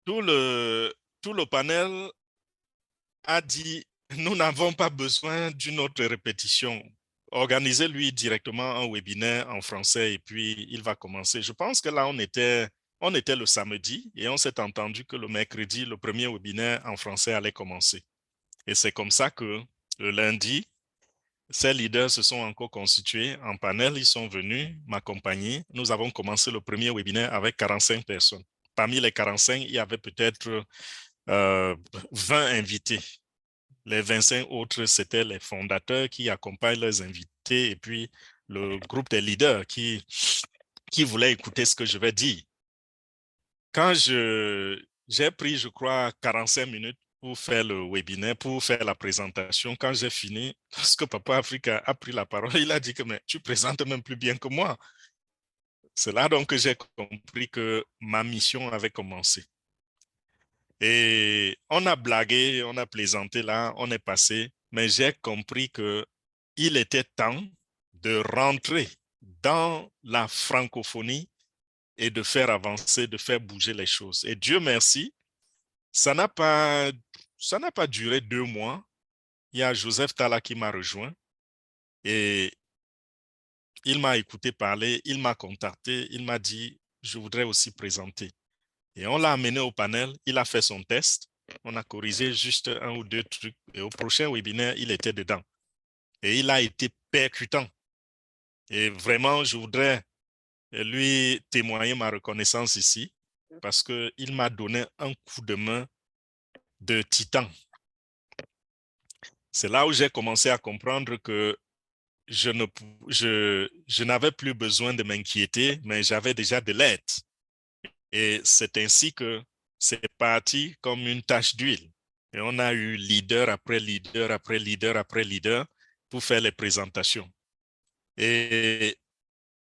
tout le, tout le panel a dit, nous n'avons pas besoin d'une autre répétition. Organisez-lui directement un webinaire en français et puis il va commencer. Je pense que là, on était le samedi et on s'est entendu que le mercredi, le premier webinaire en français allait commencer. Et c'est comme ça que le lundi, ces leaders se sont encore constitués en panel. Ils sont venus m'accompagner. Nous avons commencé le premier webinaire avec 45 personnes. Parmi les 45, il y avait peut-être 20 invités. Les 25 autres, c'était les fondateurs qui accompagnent leurs invités et puis le groupe des leaders qui voulaient écouter ce que je vais dire. Quand j'ai pris, je crois, 45 minutes pour faire le webinaire, pour faire la présentation, quand j'ai fini, parce que Papa Africa a pris la parole, il a dit que mais tu présentes même plus bien que moi. C'est là donc que j'ai compris que ma mission avait commencé. Et on a blagué, on a plaisanté là, on est passé, mais j'ai compris que il était temps de rentrer dans la francophonie et de faire avancer, de faire bouger les choses. Et Dieu merci, ça n'a pas duré 2 mois. Il y a Joseph Tala qui m'a rejoint et il m'a écouté parler, il m'a contacté, il m'a dit, je voudrais aussi présenter. Et on l'a amené au panel, il a fait son test, on a corrigé juste un ou deux trucs et au prochain webinaire, il était dedans. Et il a été percutant. Et vraiment, je voudrais lui témoigner ma reconnaissance ici parce qu'il m'a donné un coup de main de titan. C'est là où j'ai commencé à comprendre que je n'avais plus besoin de m'inquiéter, mais j'avais déjà de l'aide. Et c'est ainsi que c'est parti comme une tache d'huile. Et on a eu leader après leader après leader après leader pour faire les présentations. Et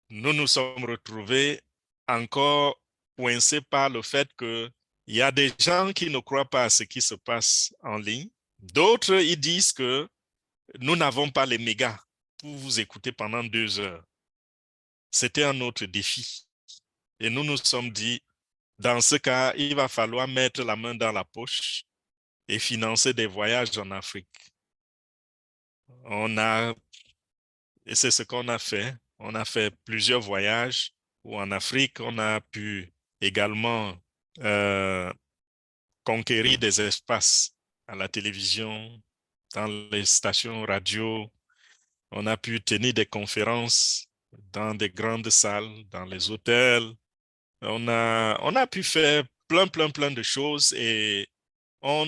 nous nous sommes retrouvés encore coincés par le fait qu'il y a des gens qui ne croient pas à ce qui se passe en ligne. D'autres, ils disent que nous n'avons pas les mégas pour vous écouter pendant 2 heures. C'était un autre défi. Et nous nous sommes dit, dans ce cas, il va falloir mettre la main dans la poche et financer des voyages en Afrique. Et c'est ce qu'on a fait. On a fait plusieurs voyages où en Afrique, on a pu également conquérir des espaces à la télévision, dans les stations radio. On a pu tenir des conférences dans des grandes salles, dans les hôtels. On a pu faire plein de choses et on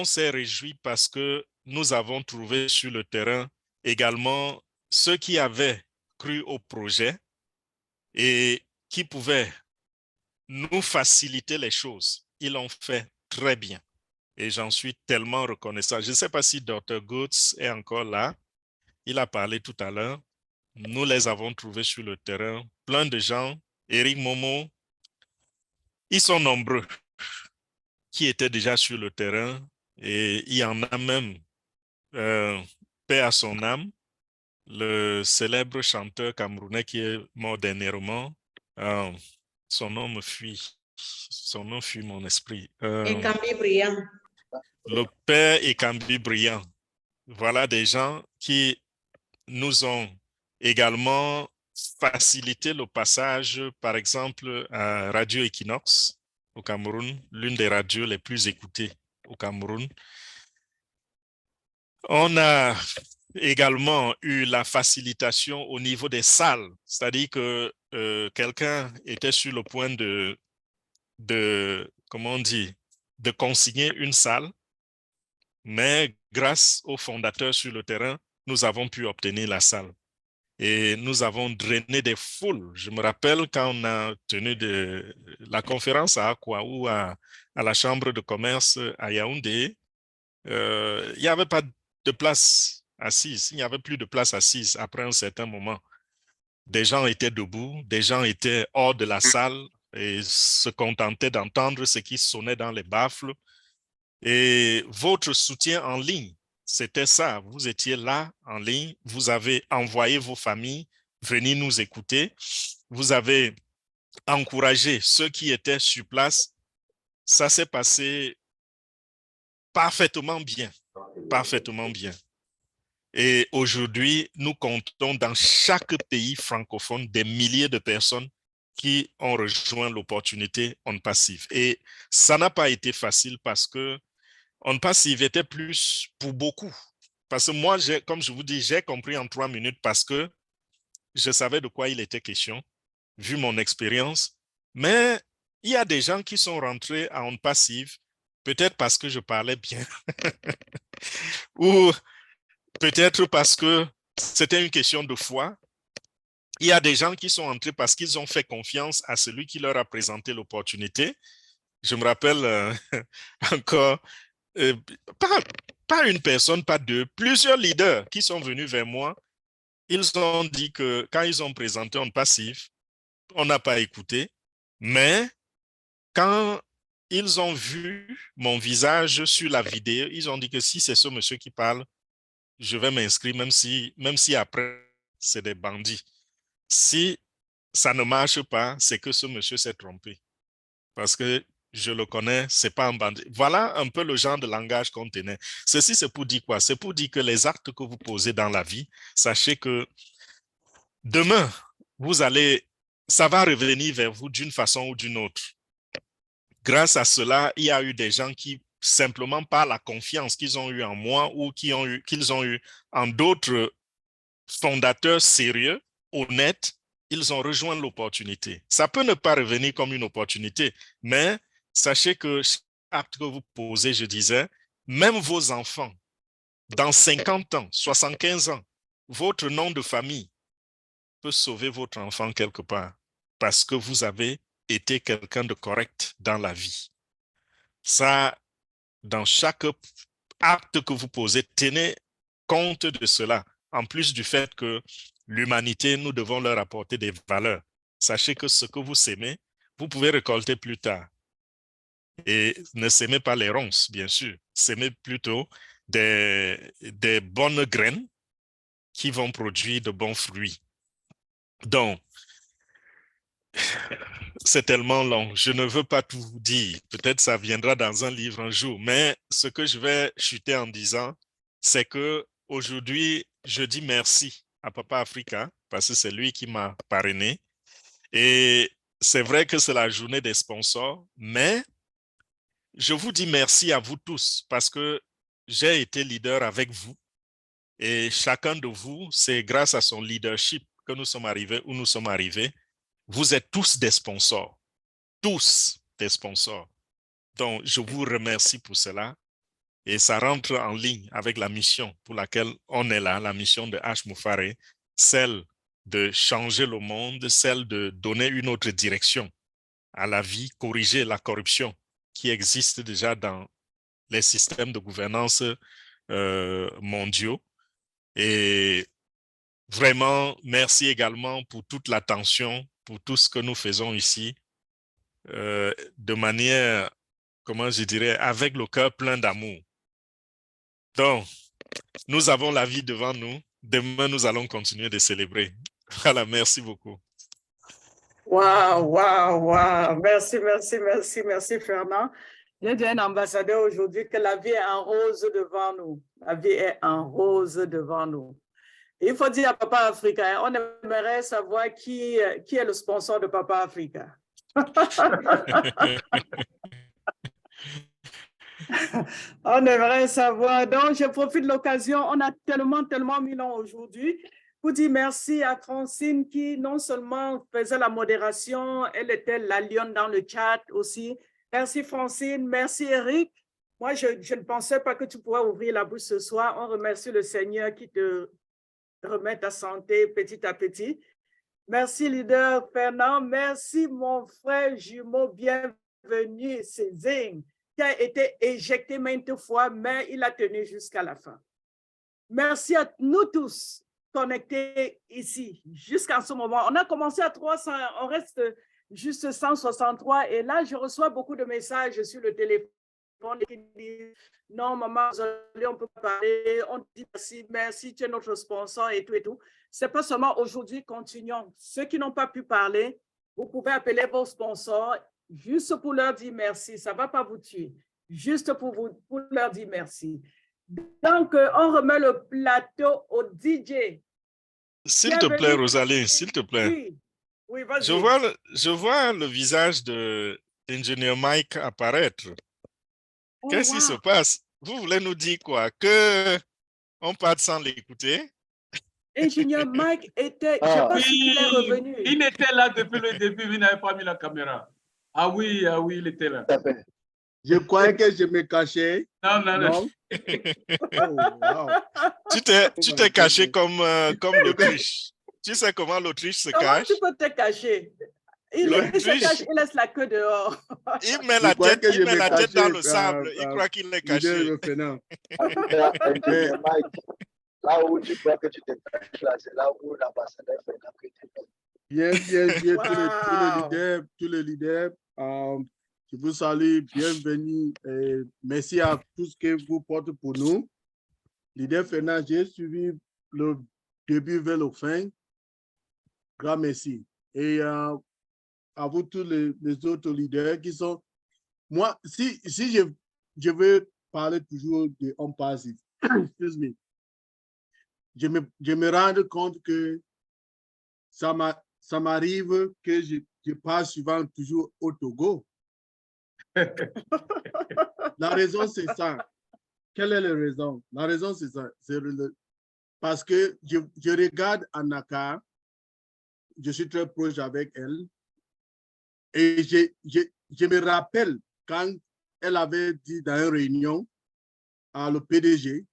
s'est réjoui parce que nous avons trouvé sur le terrain également ceux qui avaient cru au projet et qui pouvaient nous faciliter les choses. Ils l'ont fait très bien et j'en suis tellement reconnaissant. Je ne sais pas si Dr. Goods est encore là. Il a parlé tout à l'heure. Nous les avons trouvés sur le terrain. Plein de gens. Eric Momo, ils sont nombreux qui étaient déjà sur le terrain et il y en a même, paix à son âme, le célèbre chanteur camerounais qui est mort dernièrement. Euh, son nom me fuit. Son nom fuit mon esprit. Ekambi Briand. Le père Ekambi Briand. Voilà des gens qui nous ont également facilité le passage, par exemple, à Radio Equinox au Cameroun, l'une des radios les plus écoutées au Cameroun. On a également eu la facilitation au niveau des salles, c'est-à-dire que quelqu'un était sur le point comment on dit, de consigner une salle, mais grâce aux fondateurs sur le terrain, nous avons pu obtenir la salle. Et nous avons drainé des foules. Je me rappelle quand on a tenu la conférence à Akwa ou à la Chambre de commerce à Yaoundé, il n'y avait pas de place assise. Il n'y avait plus de place assise après un certain moment. Des gens étaient debout, des gens étaient hors de la salle et se contentaient d'entendre ce qui sonnait dans les baffles. Et votre soutien en ligne, c'était ça. Vous étiez là en ligne, vous avez envoyé vos familles venir nous écouter. Vous avez encourager ceux qui étaient sur place. Ça s'est passé parfaitement bien, parfaitement bien. Et aujourd'hui, nous comptons dans chaque pays francophone des milliers de personnes qui ont rejoint l'opportunité On Passive. Et ça n'a pas été facile parce que On Passive était plus pour beaucoup. Parce que moi, comme je vous dis, j'ai compris en 3 minutes parce que je savais de quoi il était question, vu mon expérience. Mais il y a des gens qui sont rentrés à On Passive, peut-être parce que je parlais bien, ou peut-être parce que c'était une question de foi. Il y a des gens qui sont entrés parce qu'ils ont fait confiance à celui qui leur a présenté l'opportunité. Je me rappelle encore, euh, pas, pas une personne, pas deux, plusieurs leaders qui sont venus vers moi. Ils ont dit que quand ils ont présenté On Passive, on n'a pas écouté, mais quand ils ont vu mon visage sur la vidéo, ils ont dit que si c'est ce monsieur qui parle, je vais m'inscrire, même si après, c'est des bandits. Si ça ne marche pas, c'est que ce monsieur s'est trompé. Parce que je le connais, c'est pas un bandit. Voilà un peu le genre de langage qu'on tenait. Ceci, c'est pour dire quoi? C'est pour dire que les actes que vous posez dans la vie, sachez que demain, ça va revenir vers vous d'une façon ou d'une autre. Grâce à cela, il y a eu des gens qui, simplement par la confiance qu'ils ont eue en moi ou qu'ils ont eu en d'autres fondateurs sérieux, honnêtes, ils ont rejoint l'opportunité. Ça peut ne pas revenir comme une opportunité, mais sachez que chaque acte que vous posez, je disais, même vos enfants, dans 50 ans, 75 ans, votre nom de famille peut sauver votre enfant quelque part parce que vous avez été quelqu'un de correct dans la vie. Ça, dans chaque acte que vous posez, tenez compte de cela. En plus du fait que l'humanité, nous devons leur apporter des valeurs. Sachez que ce que vous sémez, vous pouvez récolter plus tard. Et ne sémez pas les ronces, bien sûr. Sémez plutôt des bonnes graines qui vont produire de bons fruits. Donc, c'est tellement long. Je ne veux pas tout vous dire. Peut-être ça viendra dans un livre un jour. Mais ce que je vais chuter en disant, c'est que aujourd'hui, je dis merci à Papa Africa parce que c'est lui qui m'a parrainé. Et c'est vrai que c'est la journée des sponsors, mais je vous dis merci à vous tous parce que j'ai été leader avec vous. Et chacun de vous, c'est grâce à son leadership que nous sommes arrivés où nous sommes arrivés. Vous êtes tous des sponsors. Tous des sponsors. Donc, je vous remercie pour cela. Et ça rentre en ligne avec la mission pour laquelle on est là, la mission de H. Moufaré, celle de changer le monde, celle de donner une autre direction à la vie, corriger la corruption qui existe déjà dans les systèmes de gouvernance mondiaux. Et vraiment, merci également pour toute l'attention, pour tout ce que nous faisons ici, de manière, comment je dirais, avec le cœur plein d'amour. Donc, nous avons la vie devant nous. Demain, nous allons continuer de célébrer. Voilà, merci beaucoup. Waouh, waouh, waouh. Merci, merci, merci, merci, Fernand. Je dis à un ambassadeur aujourd'hui que la vie est en rose devant nous. La vie est en rose devant nous. Il faut dire à Papa Africa, on aimerait savoir qui est le sponsor de Papa Africa. On aimerait savoir. Donc, je profite de l'occasion. On a tellement mis long aujourd'hui pour dire merci à Francine qui non seulement faisait la modération, elle était la lionne dans le chat aussi. Merci Francine, merci Eric. Moi, je ne pensais pas que tu pourrais ouvrir la bouche ce soir. On remercie le Seigneur qui te remet ta santé petit à petit. Merci leader Fernand. Merci mon frère jumeau, bienvenue Cézine, qui a été éjecté maintes fois, mais il a tenu jusqu'à la fin. Merci à nous tous connectés ici jusqu'à ce moment. On a commencé à 300, on reste juste 163 et là, je reçois beaucoup de messages sur le téléphone qui disent « Non, maman, on peut parler, on dit merci, tu es notre sponsor et tout et tout. » C'est pas seulement aujourd'hui, continuons. Ceux qui n'ont pas pu parler, Vous pouvez appeler vos sponsors juste pour leur dire merci. Ça ne va pas vous tuer. Juste pour leur dire merci. Donc, on remet le plateau au DJ. S'il te plaît, Rosalie, s'il te plaît. Oui, oui, vas-y. Je vois le visage de l'ingénieur Mike apparaître. Qu'est-ce qui se passe? Vous voulez nous dire quoi? Que on parte sans l'écouter? Ingénieur Mike était, je ne sais pas s'il est revenu. Il était là depuis le début, il n'avait pas mis la caméra. Ah oui, il était là. Je croyais que je me cachais. Non. Oh, wow. Tu t'es caché comme l'Autriche. Tu sais comment l'Autriche se Comment cache? tu peux te cacher? Il se cache, il laisse la queue dehors. Il met la tête dans le sable. Il croit qu'il est caché. Là où tu crois que tu t'es caché, là, c'est là où l'ambassadeur fait la critique. Bien, tous les leaders, je vous salue, bienvenue. Et merci à tout ce que vous portez pour nous. Leader Fernand, j'ai suivi le début vers la fin. Grand merci. Et à vous tous les autres leaders qui sont... Moi, si je veux parler toujours de homme passif, excuse me, je me rends compte que ça m'arrive que je passe souvent toujours au Togo. La raison, c'est ça. Quelle est la raison? La raison, c'est ça. Parce que je regarde Anaka, je suis très proche avec elle, et je me rappelle quand elle avait dit dans une réunion à le PDG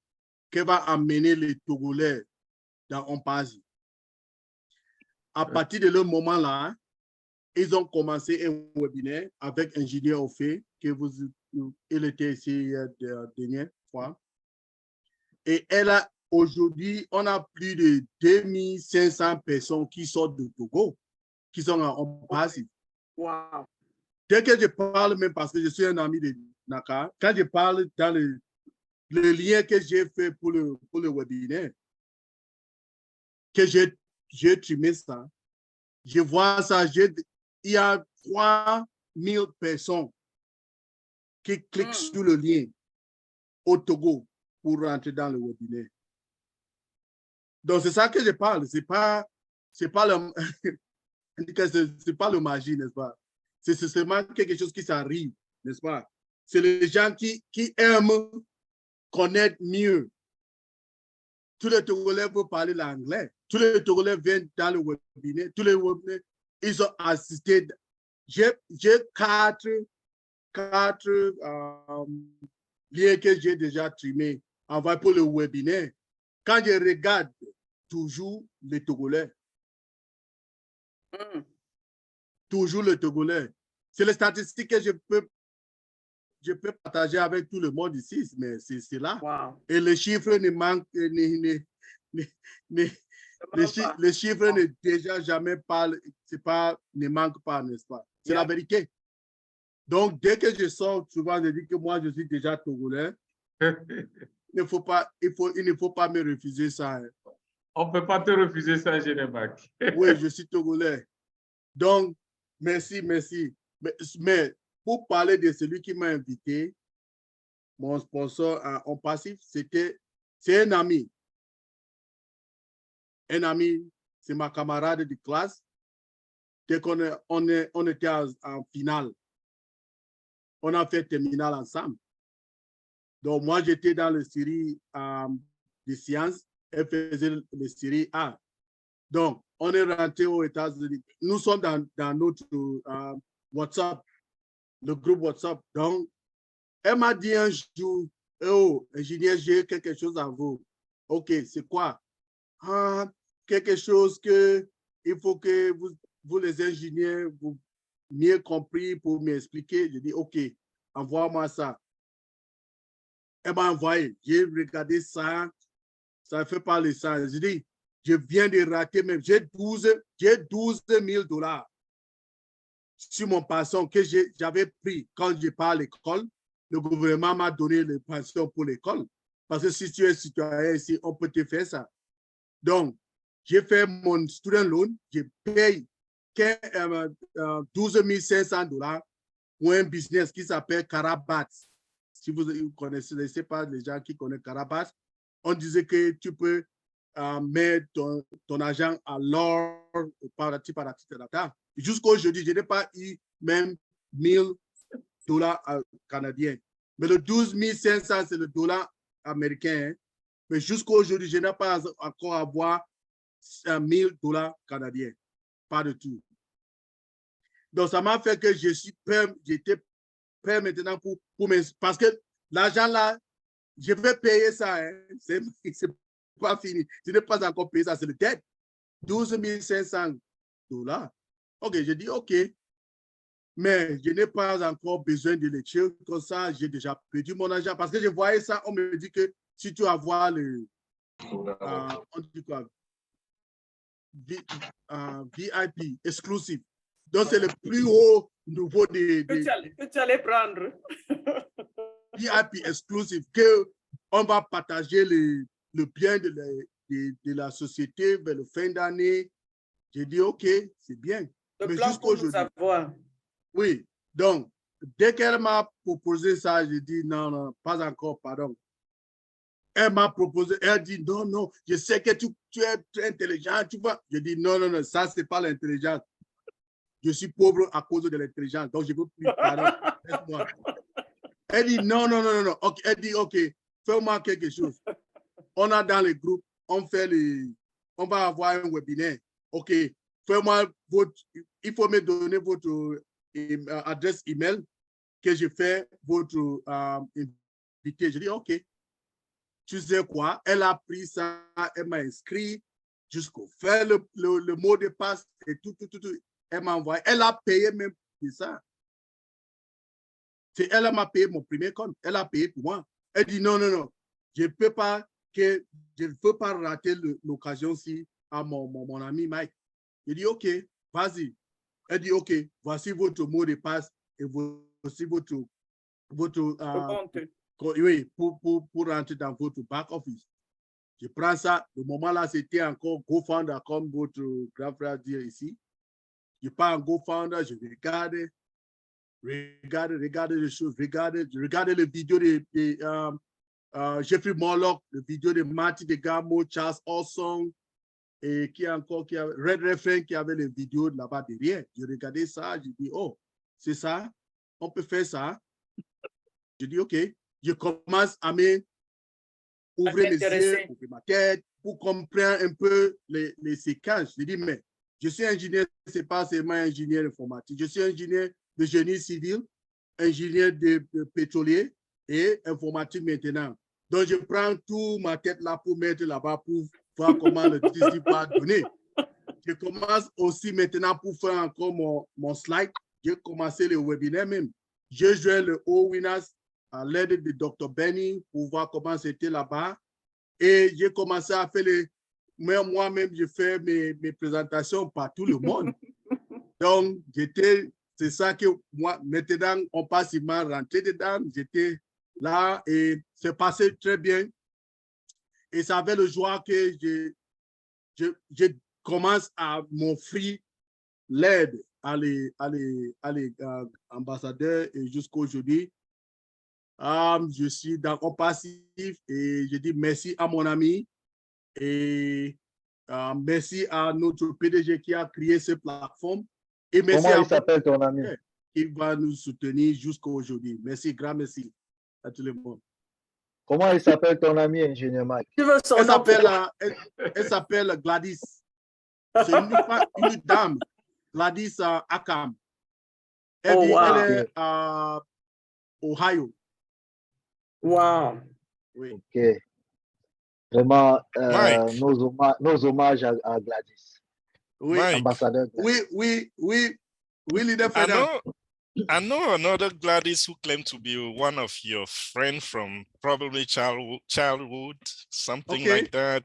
qu'elle va amener les Togolais dans Ompazi. À partir de ce moment-là, ils ont commencé un webinaire avec ingénieur au fait, il était ici la dernière fois. Et aujourd'hui, on a plus de 2500 personnes qui sortent de Togo, qui sont en Ompazi. Wow. Dès que je parle, même parce que je suis un ami de Naka, quand je parle dans le lien que j'ai fait pour le webinaire, que j'ai trimé ça, je vois ça, il y a 3000 personnes qui cliquent sur le lien au Togo pour rentrer dans le webinaire. Donc, c'est ça que je parle. C'est pas le magie, n'est-ce pas? C'est seulement quelque chose qui s'arrive, n'est-ce pas? C'est les gens qui aiment connaître mieux. Tous les Togolais peuvent parler l'anglais. Tous les Togolais viennent dans le webinaire. Tous les webinaires, ils ont assisté. J'ai quatre liens que j'ai déjà trimés envoyés pour le webinaire. Quand je regarde toujours les Togolais, toujours les Togolais, c'est les statistiques que je peux partager avec tout le monde ici, mais c'est là. Wow. Et les chiffres ne manquent, les chiffres ne déjà jamais parlent, ne manquent pas, n'est-ce pas? C'est la vérité. Donc, dès que je sors, souvent, je dis que moi, je suis déjà Togolais. Il ne faut pas me refuser ça. Hein. On ne peut pas te refuser ça, Génébac. Oui, je suis Togolais. Donc, merci. Mais pour parler de celui qui m'a invité, mon sponsor en passif, c'est un ami. Un ami, c'est ma camarade de classe. Dès qu'on était en finale, on a fait terminale ensemble. Donc, moi, j'étais dans la série de sciences, elle faisait la série A. Donc, on est rentré aux États-Unis. Nous sommes dans notre WhatsApp, le groupe WhatsApp. Donc, elle m'a dit un jour, oh, ingénieur, j'ai quelque chose à vous. OK, c'est quoi? Quelque chose que il faut que vous les ingénieurs, vous mieux compris pour m'expliquer. Je dis, OK, envoie-moi ça. Elle m'a envoyé. J'ai regardé ça. Ça ne fait pas le sens. Je dis, je viens de rater même. J'ai 12 000 $ sur mon pension que j'avais pris quand je pars à l'école. Le gouvernement m'a donné les pensions pour l'école. Parce que si tu es citoyen ici, on peut te faire ça. Donc, j'ai fait mon student loan. Je paye 12 500 $ pour un business qui s'appelle Carabat. Si vous connaissez, je ne sais pas les gens qui connaissent Carabat, on disait que tu peux mettre ton argent à l'or jusqu'à aujourd'hui, je n'ai pas eu même 1000 $ canadiens. Mais le 12 500, c'est le dollar américain. Hein. Mais jusqu'à aujourd'hui, je n'ai pas encore avoir 1000 $ canadiens. Pas du tout. Donc, ça m'a fait que j'étais prêt maintenant pour parce que l'argent là, je vais payer ça. Hein. C'est pas fini. Je n'ai pas encore payé ça, c'est le dette. 12 500 $. OK, je dis OK. Mais je n'ai pas encore besoin de lecture. Comme ça, j'ai déjà perdu mon argent. Parce que je voyais ça, on me dit que si tu avoir le... on dit quoi? VIP, exclusive. Donc, c'est le plus haut niveau que tu allais prendre. VIP exclusive, qu'on va partager le bien de la société vers le fin d'année. J'ai dit, OK, c'est bien. Le mais plan jusqu'à pour nous aujourd'hui. avoir. Oui, donc, dès qu'elle m'a proposé ça, j'ai dit, non, non, pas encore, pardon. Elle m'a proposé, elle dit, non, non, je sais que tu es très intelligent, tu vois. Je dis, non, non, non, ça, c'est pas l'intelligence. Je suis pauvre à cause de l'intelligence, donc je ne veux plus parler. Laisse-moi. Elle dit, non, non, non, non, non. Okay. Elle dit, OK, fais-moi quelque chose. On a dans le groupe, on va avoir un webinaire. OK, fais-moi il faut me donner votre adresse email que je fais votre invité. Je dis, OK. Tu sais quoi? Elle a pris ça, elle m'a inscrit jusqu'au faire le mot de passe et tout. Elle m'a envoyé. Elle a payé même pour ça. C'est elle m'a payé mon premier compte. Elle a payé pour moi. Elle dit non, non, non. Je ne peux pas rater l'occasion-ci à mon ami Mike. Il dit OK, vas-y. Elle dit OK, voici votre mot de passe et voici votre oui, pour rentrer dans votre back office. Je prends ça. Le moment-là, c'était encore GoFounder, comme votre grand frère dit ici. Je pars en GoFounder, je regarde les choses, regarde les vidéos de Jeffrey Morlock, les vidéos de Marty DeGamo, Charles Olson, et qui a Red Refrain qui avait les vidéos là-bas derrière. Je regardais ça, je dis, oh, c'est ça, on peut faire ça. Je dis, OK. Je commence à ouvrir mes yeux, ouvrir ma tête, pour comprendre un peu les séquences. Je dis, mais je suis ingénieur, ce n'est pas seulement ingénieur informatique. Je suis ingénieur de génie civil, ingénieur de pétrolier et informatique maintenant. Donc, je prends toute ma tête là pour mettre là-bas pour voir comment le dispositif va donner. Je commence aussi maintenant pour faire encore mon slide. J'ai commencé le webinaire même. Je joins le All-Winners à l'aide de Dr. Benny pour voir comment c'était là-bas. Et j'ai commencé à faire moi-même, je fais mes présentations par tout le monde. Donc, c'est ça que moi, maintenant, on passe à rentrer dedans. J'étais là et c'est passé très bien. Et ça avait le joie que je commence à m'offrir l'aide à les ambassadeurs et jusqu'à aujourd'hui. Je suis dans un passif et je dis merci à mon ami et merci à notre PDG qui a créé cette plateforme. Et merci Comment il s'appelle ton ami? Qui va nous soutenir jusqu'à aujourd'hui. Merci, grand merci à tout le monde. Comment il s'appelle ton ami, ingénieur Mike? Elle s'appelle Gladys. C'est une dame, Gladys Akam. Elle est à Ohio. Wow. Oui. OK. Vraiment, nos hommages à Gladys. Oui, ambassadeur Gladys. Oui, leader Fedal. I know another Gladys who claimed to be one of your friends from probably childhood, something like that.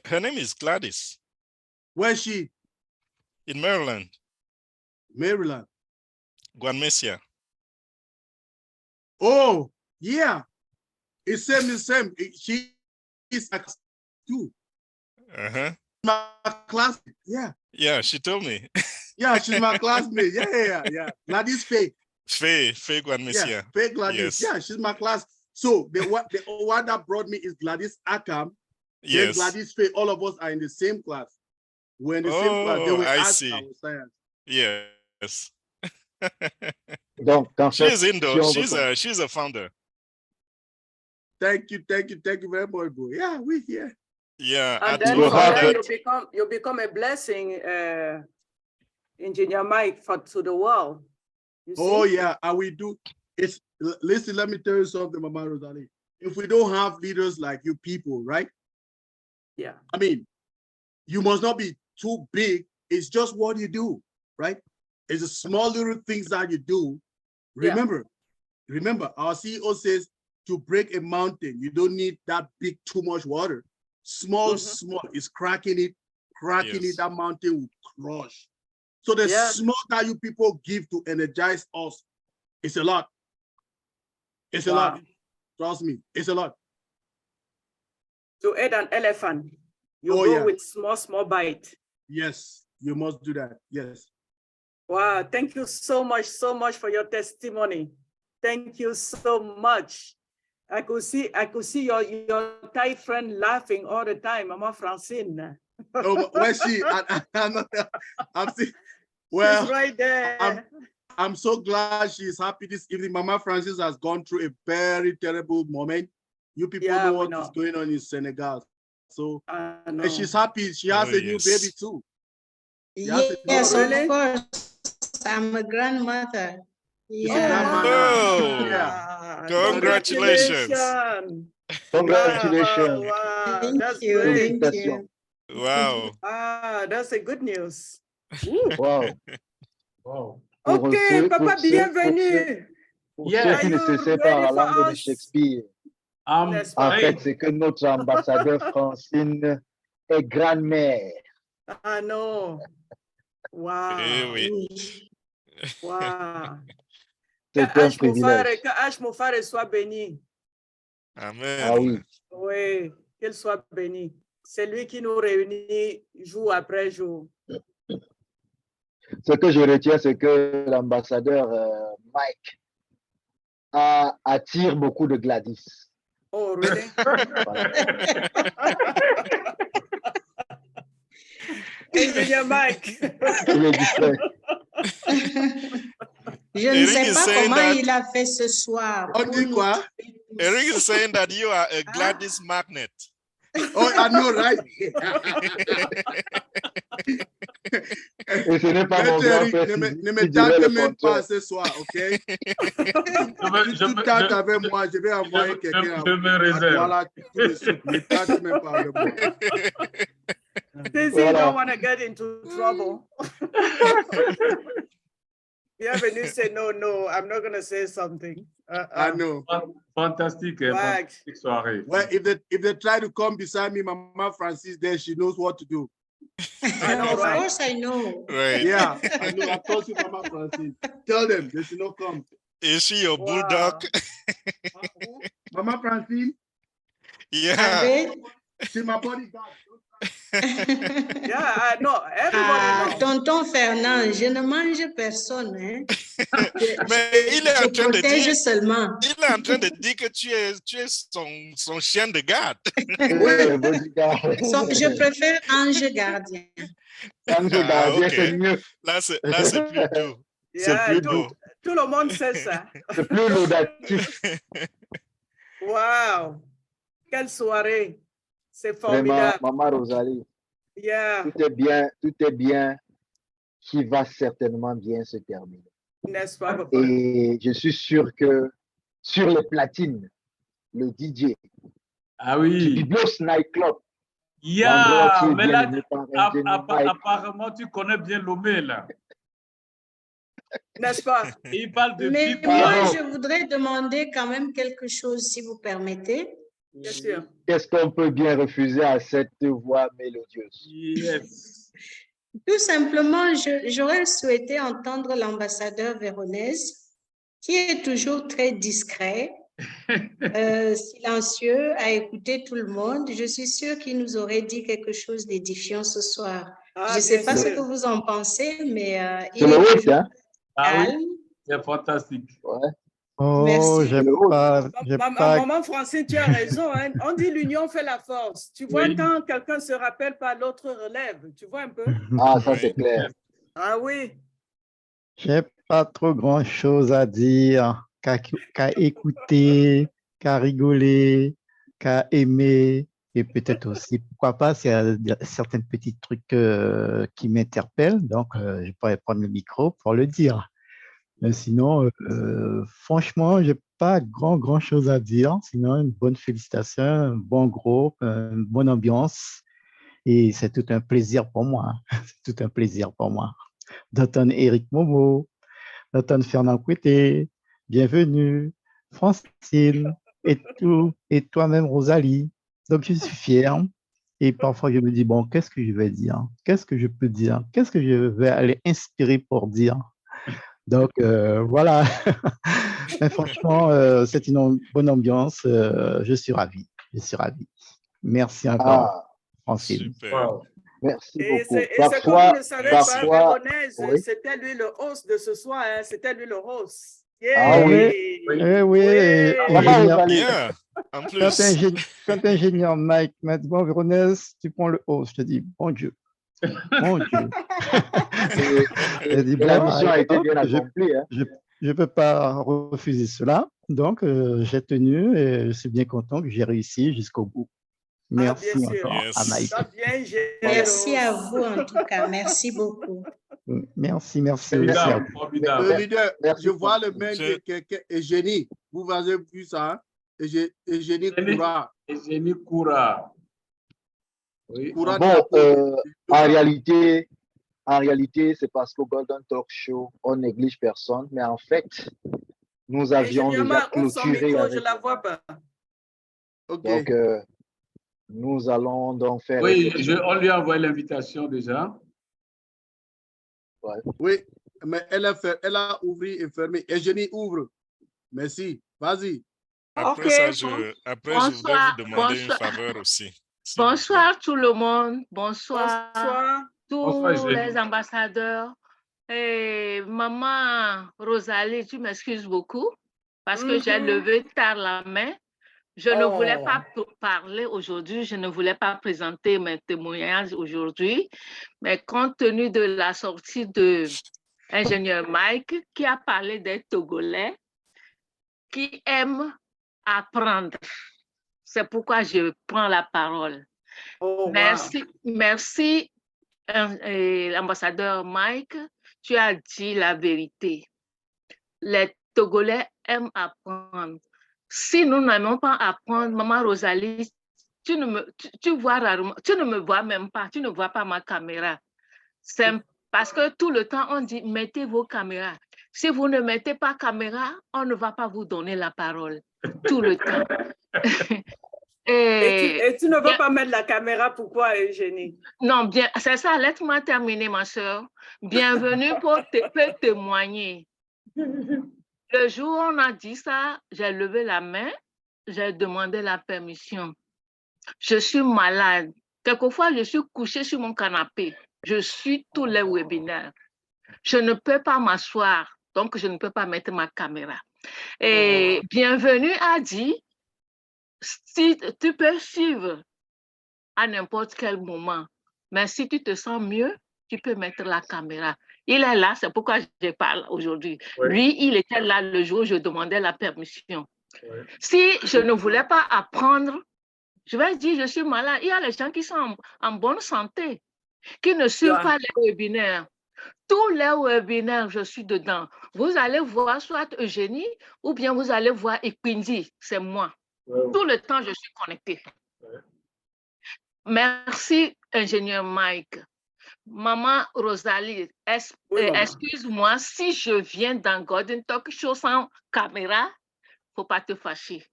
Her name is Gladys. Where is she? In Maryland. Maryland. Guanmesia. Oh, yeah. It's same. She is a class too. Uh-huh. My class, yeah. Yeah, she told me. Yeah, she's my classmate. Yeah. Gladys Faye. Faye Gwanmesia. Yeah, Faye Gladys. Yes. Yeah, she's my class. So the one that brought me is Gladys Akam. Then Yes. Gladys Faye. All of us are in the same class. We're in the same class. They Oh, were I asked see. our science. Yes. Donc, en fait, She's in si though. on She's a founder. Thank you very much, bro. Yeah, we're here. Yeah. I And then told from her there, that. you become a blessing, Engineer Mike, to the world. You see? Oh yeah, and we do. Listen, let me tell you something, Mama Rosalie. If we don't have leaders like you people, right? Yeah. I mean, you must not be too big. It's just what you do, right? It's the small little things that you do. Remember, our CEO says to break a mountain, you don't need that big, too much water. Small is cracking it, that mountain will crush. So the small that you people give to energize us, it's a lot. It's a lot. Trust me, it's a lot. To aid an elephant, you go with small bite. Yes, you must do that. Yes. Wow, thank you so much for your testimony. Thank you so much. I could see your Thai friend laughing all the time, Mama Francine. Oh, where she? I'm see. Well, she's right there. I'm so glad she's happy this evening. Mama Francis has gone through a very terrible moment. You people know what is going on in Senegal. So and she's happy. She has a new baby too. Yes, of course. I'm a grandmother. Yeah. Oh, yeah. Congratulations. Congratulations. Wow. Thank That's you. great. Thank you. Wow. That's a good news. Wow. Wow. Ok, papa, bienvenue. Pour ceux qui ne se savent pas la langue de Shakespeare, en fait, c'est que notre ambassadeur Francine est grand-mère. Ah non. Wow. Eh oui. Wow. C'est un privilège. Que H. Moufare soit béni. Amen. Ah oui. Oui, qu'il soit béni. C'est lui qui nous réunit jour après jour. Ce que je retiens, c'est que l'ambassadeur Mike attire beaucoup de Gladys. Oh, really? Engineer Mike. Il est distrait. Je ne sais pas comment il a fait ce soir. On dit quoi? Eric is saying that you are a Gladys magnet. Oh, I know, right? Et ce n'est pas mon grand-père. Ne me tente même pas ce soir, ok? Tout le temps avec moi, je vais envoyer quelqu'un à voilà tout de suite. Ne tente même pas avec moi. Since you don't want to get into trouble. Bienvenue, say no, I'm not going to say something. I know. Fantastique, fantastique soirée. Well, if they try to come beside me, Mama Francis there, she knows what to do. I know, of course, I know. Right. Yeah, I know. I told you, Mama Francis. Tell them they should not come. Is she your bulldog? Mama Francine? Yeah. She's my bodyguard. Yeah, I know. Everybody knows. Tonton Fernand, je ne mange personne. Hein. Mais il est en train de dire, seulement. il est en train de dire que tu es son chien de garde. Je préfère ange gardien. Ange gardien, Okay. c'est mieux. Là, c'est plus doux. C'est plus beau. Tout le monde sait ça. C'est plus laudatif. Wow. Quelle soirée. C'est Vraiment, formidable. Maman Rosalie, Yeah. tout est bien, qui va certainement bien se terminer. N'est-ce pas, papa? Et je suis sûr que sur les platines, le DJ Ah du oui. Biblos Nightclub, Yeah, mais là, aimé par Engineer Mike. apparemment, tu connais bien Lomé, là. N'est-ce pas? Il parle de Mais Bible. moi, je voudrais demander quand même quelque chose, si vous permettez. Bien sûr. Qu'est-ce qu'on peut bien refuser à cette voix mélodieuse? Yes. Tout simplement, j'aurais souhaité entendre l'ambassadeur véronèse, qui est toujours très discret, silencieux, à écouter tout le monde. Je suis sûre qu'il nous aurait dit quelque chose d'édifiant ce soir. Je ne sais pas ce que vous en pensez, mais c'est le host, hein? calme. Oui, c'est fantastique. Ouais. Oh, Merci. j'ai pas. Maman Francine, tu as raison. Hein. On dit l'union fait la force. Tu vois, Oui. quand quelqu'un se rappelle pas, l'autre relève. Tu vois un peu? Ah, ça c'est clair. Ah oui. J'ai pas trop grand-chose à dire, qu'à écouter, qu'à rigoler, qu'à aimer, et peut-être aussi, pourquoi pas, s'il y a certains petits trucs qui m'interpellent, donc je pourrais prendre le micro pour le dire. Mais sinon, franchement, j'ai pas grand-chose à dire, sinon une bonne félicitation, un bon groupe, une bonne ambiance, et c'est tout un plaisir pour moi. C'est tout un plaisir pour moi d'entendre Éric Momo, d'entendre Fernand Coueté, bienvenue, Francine, et toi-même, Rosalie. Donc, je suis fier. Et parfois, je me dis, bon, qu'est-ce que je vais dire? Qu'est-ce que je peux dire? Qu'est-ce que je vais aller inspirer pour dire? Donc, voilà. Mais franchement, c'est une bonne ambiance. Je suis ravi. Je suis ravi. Merci encore, Francine. Super. Wow. Merci beaucoup. Et c'est comme vous ne savez pas, Véronèse, oui. c'était lui le host de ce soir. Hein, c'était lui le host. Ah oui. Oui. Bien. En plus. Quand ingénieur Mike m'a dit, bon, Véronèse, tu prends le host. Je te dis, bon Dieu. Mon Dieu. La mission a été bien accomplie. Je ne peux pas refuser cela. Donc, j'ai tenu et je suis bien content que j'ai réussi jusqu'au bout. Merci encore à Mike. Merci à vous en tout cas. Merci beaucoup. Merci aussi. Formidable. Je vois le mail de quelqu'un, Eugénie. Vous avez vu ça? Eugénie Koura. Eugénie Koura. Oui. Bon, en réalité, c'est parce qu'au Golden Talk Show, on néglige personne, mais en fait, nous avions déjà clôturé. Je la vois pas. Okay. Donc, nous allons donc faire. Oui, on lui a envoyé l'invitation déjà. Ouais. Oui, mais elle a ouvert et fermé. Eugénie ouvre. Merci. Vas-y. Après ça, je voudrais vous demander une faveur aussi. Bonsoir tout le monde. Bonsoir. Tous les ambassadeurs. Et maman Rosalie, tu m'excuses beaucoup parce que j'ai levé tard la main. Je ne voulais pas parler aujourd'hui, je ne voulais pas présenter mes témoignages aujourd'hui, mais compte tenu de la sortie de l'ingénieur Mike qui a parlé des Togolais qui aiment apprendre. C'est pourquoi je prends la parole. Merci, l'ambassadeur Mike. Tu as dit la vérité. Les Togolais aiment apprendre. Si nous n'aimons pas apprendre, maman Rosalie, tu ne me vois même pas, tu ne vois pas ma caméra. C'est parce que tout le temps, on dit, mettez vos caméras. Si vous ne mettez pas caméra, on ne va pas vous donner la parole. Tout le temps. Et tu ne veux pas mettre la caméra, pourquoi, Eugénie? Non, bien, c'est ça, laisse-moi terminer, ma soeur. Bienvenue pour témoigner. Le jour où on a dit ça, j'ai levé la main, j'ai demandé la permission. Je suis malade. Quelquefois, je suis couchée sur mon canapé. Je suis tous les webinaires. Je ne peux pas m'asseoir, donc je ne peux pas mettre ma caméra. Et Bienvenue a dit, si tu peux suivre à n'importe quel moment, mais si tu te sens mieux, tu peux mettre la caméra. Il est là, c'est pourquoi je parle aujourd'hui. Oui. Lui, il était là le jour où je demandais la permission. Oui. Si je ne voulais pas apprendre, je vais dire, je suis malade. Il y a les gens qui sont en bonne santé, qui ne suivent pas les webinaires. Tous les webinaires, je suis dedans. Vous allez voir soit Eugénie ou bien vous allez voir Equindi, c'est moi. Oui. Tout le temps, je suis connectée. Oui. Merci, ingénieur Mike. Maman Rosalie, excuse-moi, si je viens dans Golden Talk Show sans caméra, il ne faut pas te fâcher.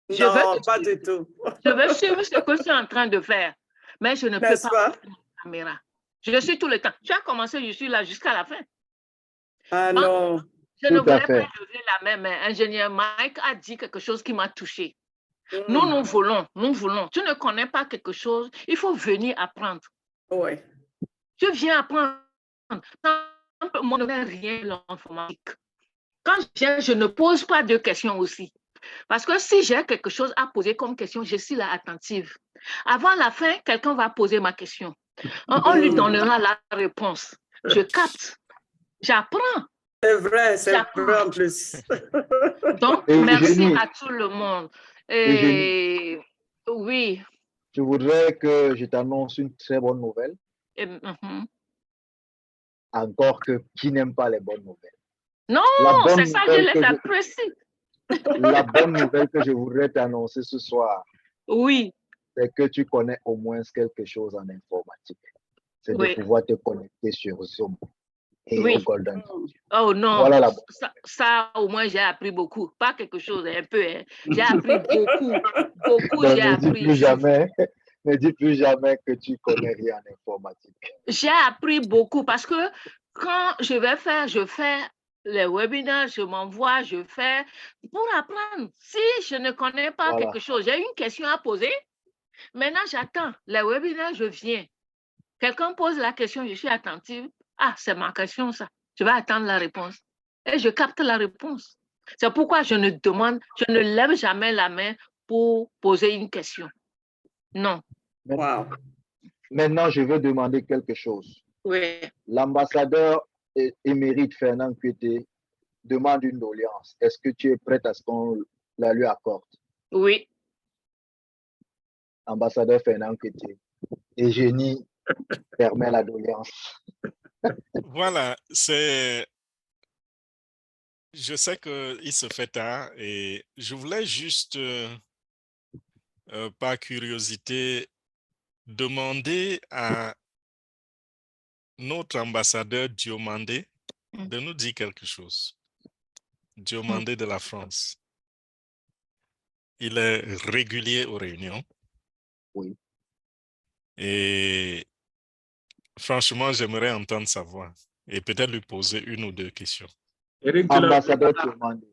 Non, pas du tout. Je veux suivre ce que je suis en train de faire, mais je ne peux pas prendre la caméra. Je suis tout le temps. Tu as commencé, je suis là jusqu'à la fin. Ah non. Je ne voulais pas lever la main, mais ingénieur Mike a dit quelque chose qui m'a touchée. Nous voulons. Tu ne connais pas quelque chose, il faut venir apprendre. Oui. Je viens apprendre. Moi, je ne connais rien de l'informatique. Quand je viens, je ne pose pas de questions aussi. Parce que si j'ai quelque chose à poser comme question, je suis là attentive. Avant la fin, quelqu'un va poser ma question. On lui donnera la réponse. Je capte. J'apprends. C'est vrai en plus. Donc, merci à tout le monde. Eugénie, oui. je voudrais que je t'annonce une très bonne nouvelle. Encore que qui n'aime pas les bonnes nouvelles? Non, c'est ça, je l'ai apprécié. La bonne nouvelle que je voudrais t'annoncer ce soir, oui, c'est que tu connais au moins quelque chose en informatique. C'est de pouvoir te connecter sur Zoom et au Golden Talk. Oh non, voilà ça au moins j'ai appris beaucoup. Pas quelque chose, un peu. Hein. J'ai appris beaucoup j'ai appris. Ne dis plus jamais que tu connais rien en informatique. J'ai appris beaucoup parce que quand je fais les webinaires, je m'envoie, je fais pour apprendre. Si je ne connais pas quelque chose, j'ai une question à poser. Maintenant, j'attends. Les webinaires, je viens. Quelqu'un pose la question, je suis attentive. Ah, c'est ma question, ça. Je vais attendre la réponse. Et je capte la réponse. C'est pourquoi je ne lève jamais la main pour poser une question. Non. Maintenant, je veux demander quelque chose. Oui. L'ambassadeur émérite Fernand Kuete demande une doléance. Est-ce que tu es prête à ce qu'on la lui accorde? Oui. Ambassadeur Fernand Kuete, Eugénie permet la doléance. Voilà, je sais qu'il se fait tard et je voulais juste, par curiosité, demander à notre ambassadeur Diomandé de nous dire quelque chose. Diomandé de la France. Il est régulier aux réunions. Oui. Et franchement, j'aimerais entendre sa voix et peut-être lui poser une ou deux questions. Ambassadeur Diomandé.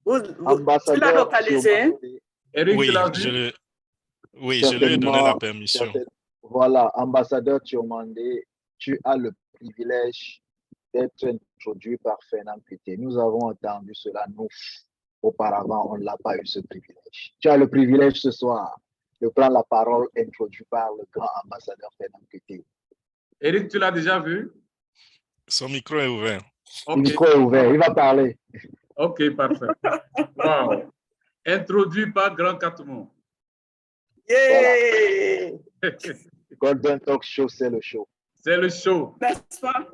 Tu l'as localisé? Oui, je lui ai donné la permission. Voilà, ambassadeur Diomandé, tu as le privilège d'être introduit par Fernand Kuete. Nous avons entendu cela, nous, auparavant, on ne l'a pas eu ce privilège. Tu as le privilège ce soir de prendre la parole introduit par le grand ambassadeur Fernand Kuete. Eric, tu l'as déjà vu? Son micro est ouvert. Okay. Le micro est ouvert, il va parler. Ok, parfait. Wow. Introduit par Grand Catumon. Yeah! Voilà. Golden Talk Show, c'est le show. C'est le show. N'est-ce pas?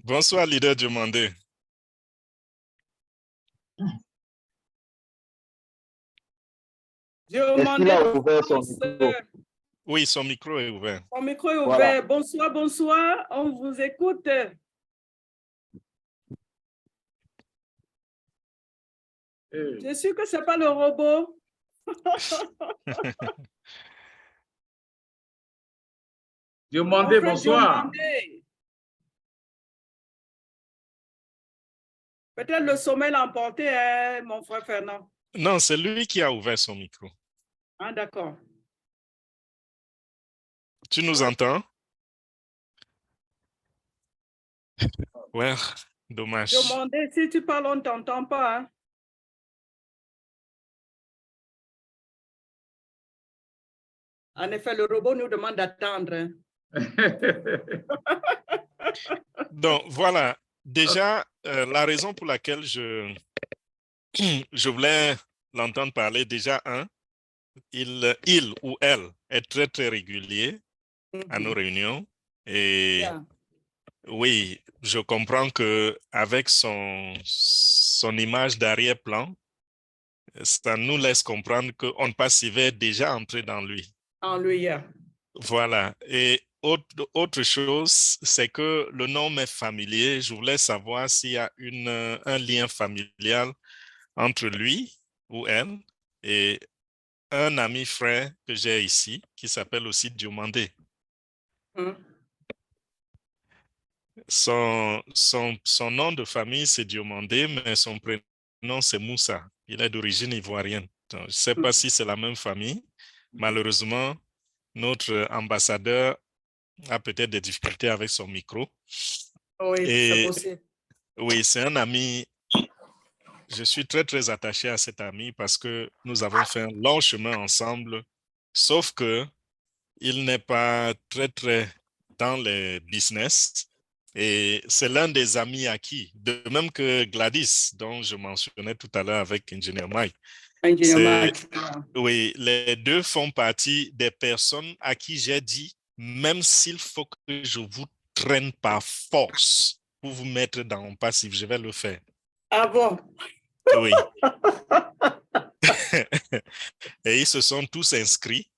Bonsoir, leader Diomandé. Est-ce qu'il a ouvert son micro? Oui, son micro est ouvert. Son micro est ouvert. Bonsoir, bonsoir. On vous écoute. Je suis que ce n'est pas le robot. Diomandé, bonsoir. Peut-être le sommet l'a emporté, hein, mon frère Fernand. Non, c'est lui qui a ouvert son micro. Ah, d'accord. Tu nous entends? Ouais, dommage. Diomandé, si tu parles, on ne t'entend pas. Hein? En effet, le robot nous demande d'attendre. Donc, voilà. Déjà, la raison pour laquelle je voulais l'entendre parler, déjà, il ou elle est très, très régulier à nos réunions. Et oui, je comprends qu'avec son image d'arrière-plan, ça nous laisse comprendre qu'on ne pas si vite déjà entré dans lui. En lui, Voilà. Et autre chose, c'est que le nom m'est familier. Je voulais savoir s'il y a un lien familial entre lui ou elle et un ami frère que j'ai ici qui s'appelle aussi Diomandé. Son nom de famille, c'est Diomandé, mais son prénom, c'est Moussa. Il est d'origine ivoirienne. Donc, je ne sais pas si c'est la même famille. Malheureusement, notre ambassadeur a peut-être des difficultés avec son micro. Oui, Et c'est possible. oui, c'est un ami. Je suis très, très attaché à cet ami parce que nous avons fait un long chemin ensemble, sauf que il n'est pas très, très dans les business. Et c'est l'un des amis acquis, de même que Gladys, dont je mentionnais tout à l'heure avec Engineer Mike. Oui, les deux font partie des personnes à qui j'ai dit, même s'il faut que je vous traîne par force pour vous mettre dans mon passif, je vais le faire. Ah bon? Oui. Et ils se sont tous inscrits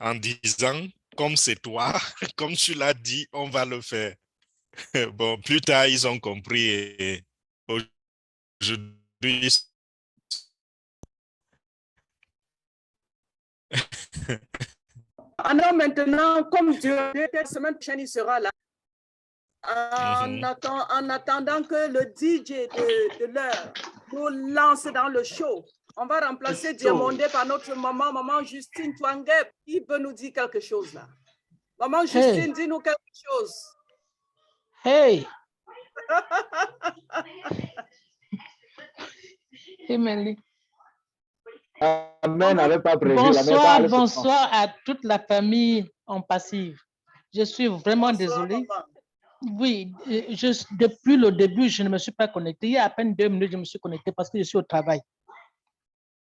en disant, comme c'est toi, comme tu l'as dit, on va le faire. Bon, plus tard, ils ont compris et aujourd'hui, Ah non, maintenant, comme Dieu, la semaine prochaine, il sera là. En attendant que le DJ de l'heure nous lance dans le show, on va remplacer Diamondé par notre maman Justine Twangep, qui peut nous dire quelque chose là. Maman Justine, dis-nous quelque chose. Hey! Emily. Amen n'avait pas prévu. Bonsoir à toute la famille en passive. Je suis vraiment désolée. Maman. Oui, depuis le début, je ne me suis pas connectée. Il y a à peine 2 minutes, je me suis connectée parce que je suis au travail.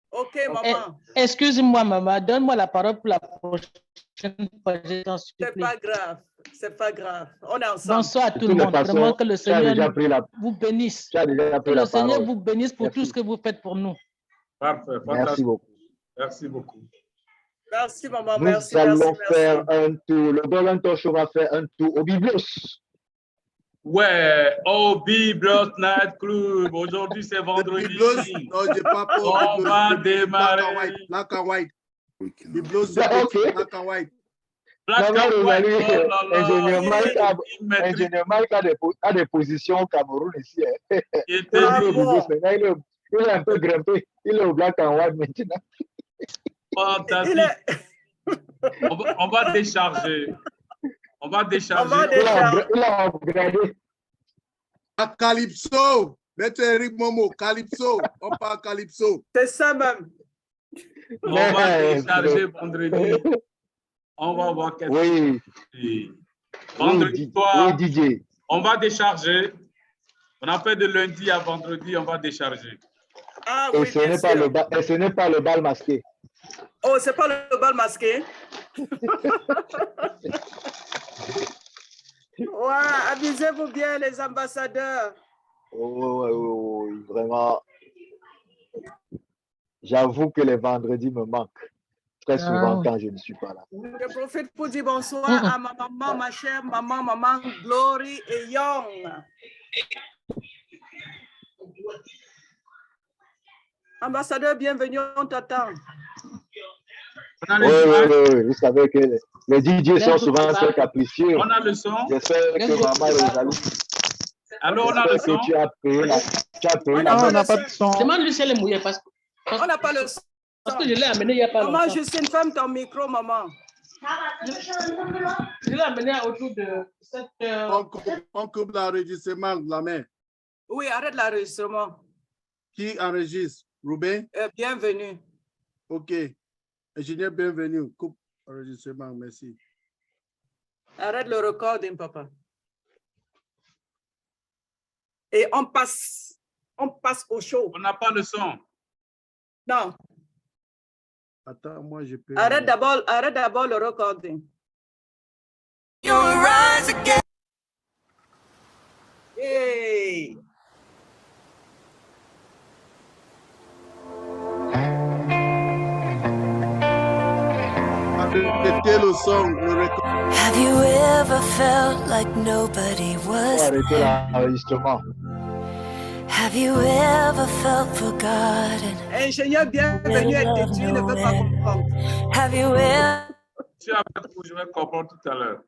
Ok, maman. Excusez-moi, maman. Donne-moi la parole pour la prochaine fois. C'est pas grave. C'est pas grave. On est ensemble. Bonsoir à tout le monde. Vraiment que le Seigneur vous bénisse. Que le Seigneur vous bénisse pour tout ce que vous faites pour nous. Parfait. Merci beaucoup. Merci beaucoup. Merci, maman. Nous Merci. allons faire un tour. Le Golden Talk Show va faire un tour au Biblos. Ouais, au Biblos Night Club. Aujourd'hui, c'est vendredi. Biblos, non, j'ai pas peur. On va démarrer. Black and white. Biblos, c'est black and white. Ingénieur Mike a des positions au Cameroun ici. Il est un peu grimpé. Il est au black and white maintenant. Fantastique. On va décharger. On va décharger. Il a upgradé. À Calypso. Maître Eric Momo, Calypso. On parle Calypso. C'est ça même. On va décharger vendredi. On va voir qu'est-ce que c'est. Vendredi soir, DJ. On va décharger. On a fait de lundi à vendredi, on va décharger. Ah, Et oui, ce n'est pas le bal masqué. Oh, c'est pas le bal masqué. Ouais, amusez-vous bien, les ambassadeurs. Oh, vraiment. J'avoue que les vendredis me manquent. Très souvent quand je ne suis pas là. Je profite pour dire bonsoir à ma maman, ma chère maman Glory et Young. Ambassadeur, bienvenue, on t'attend. Oui, vous savez que les DJ sont souvent très capricieux. On a le son. J'espère que maman Rosalie. Alors, on a le son. Tu as payé la on n'a pas de son. Demande-lui si elle est mouillée parce que. On n'a pas le son. Parce que je l'ai amené il n'y a pas longtemps. Maman, Justine, ferme ton micro, maman. Je l'ai amené autour de 7 heures. On coupe l'enregistrement de la main. Oui, arrête l'enregistrement. Qui enregistre? Ruben? Bienvenue. OK. Ingénieur, bienvenue. Coupe l'enregistrement, merci. Arrête le recording, papa. Et on passe au show. On n'a pas le son. Non. Attends, moi, je peux... Arrête d'abord le recording. Hey! Arrêtez le son, le record. Have you ever felt like nobody was Arrêtez l'enregistrement. Have you ever felt forgotten? Ingénieur, bienvenue à tes, tu ne peux pas comprendre. Have you ever... Tu as fait pour je vais comprendre tout à l'heure.